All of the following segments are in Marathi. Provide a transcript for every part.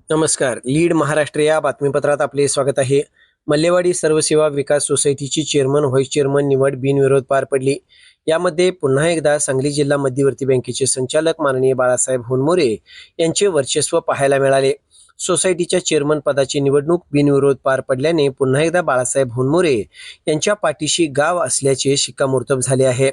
नमस्कार. लीड महाराष्ट्र या बातमीपत्रात आपले स्वागत आहे. मल्लेवाडी सर्वसेवा विकास सोसायटीची चेअरमन व्हाईस चेअरमन निवड बिनविरोध पार पडली. यामध्ये पुन्हा एकदा सांगली जिल्हा मध्यवर्ती बँकेचे संचालक माननीय बाळासाहेब होनमोरे यांचे वर्चस्व पाहायला मिळाले. सोसायटीच्या चेअरमन पदाची निवडणूक बिनविरोध पार पडल्याने पुन्हा एकदा बाळासाहेब होनमोरे यांच्या पाठीशी गाव असल्याचे शिक्कामोर्तब झाले आहे.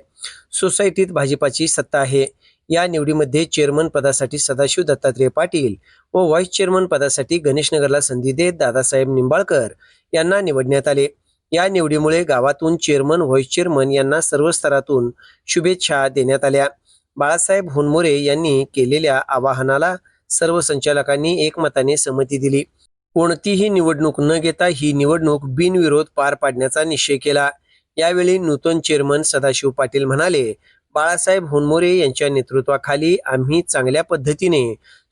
सोसायटीत भाजपाची सत्ता आहे. या निवडीमध्ये चेअरमन पदासाठी सदाशिव दत्तात्रय पाटील व व्हाईस चेअरमन पदासाठी गणेशनगरला संधी देत दादासाहेब निंबाळकर यांना निवडण्यात आले. या निवडीमुळे गावातून चेअरमन व्हाईस चेअरमन यांना सर्व स्तरातून शुभेच्छा देण्यात आल्या. बाळासाहेब होनमोरे यांनी केलेल्या आवाहनाला सर्व संचालकांनी एकमताने संमती दिली. कोणतीही निवडणूक न घेता ही निवडणूक बिनविरोध पार पाडण्याचा निश्चय केला. यावेळी नूतन चेअरमन सदाशिव पाटील म्हणाले, बाळासाहेब होनमोरे यांच्या नेतृत्वाखाली आम्ही चांगल्या पद्धतीने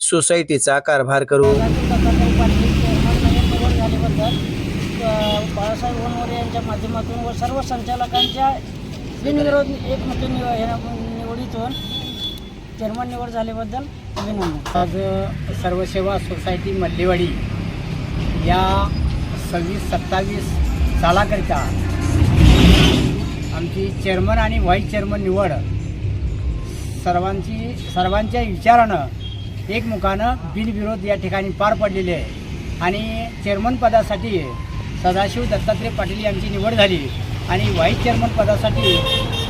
सोसायटीचा कारभार करू. बाळासाहेब होनमोरे यांच्या माध्यमातून व सर्व संचालकांच्या बिनविरोध एकमती निवडीतून चेअरमन निवड झाल्याबद्दल अभिनंदन. आज सर्वसेवा सोसायटी मल्लेवाडी या 26-27 सालाकरिता आमची चेअरमन आणि व्हाईस चेअरमन निवड सर्वांच्या विचारानं एकमुखानं बिनविरोध या ठिकाणी पार पडलेली आहे आणि चेअरमन पदासाठी सदाशिव दत्तात्रय पाटील यांची निवड झाली आणि व्हाईस चेअरमन पदासाठी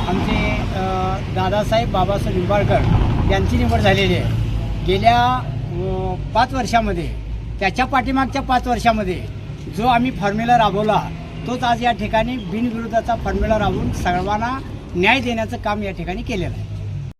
आमचे दादासाहेब बाबासाहेब निंबाळकर यांची निवड झालेली आहे. गेल्या 5 वर्षामध्ये त्याच्या पाठीमागच्या 5 वर्षामध्ये जो आम्ही फॉर्म्युला राबवला तोच आज या ठिकाणी बिनविरोधाचा फॉर्म्युला राबवून सर्वांना न्याय देण्याचं काम या ठिकाणी केलेलं आहे.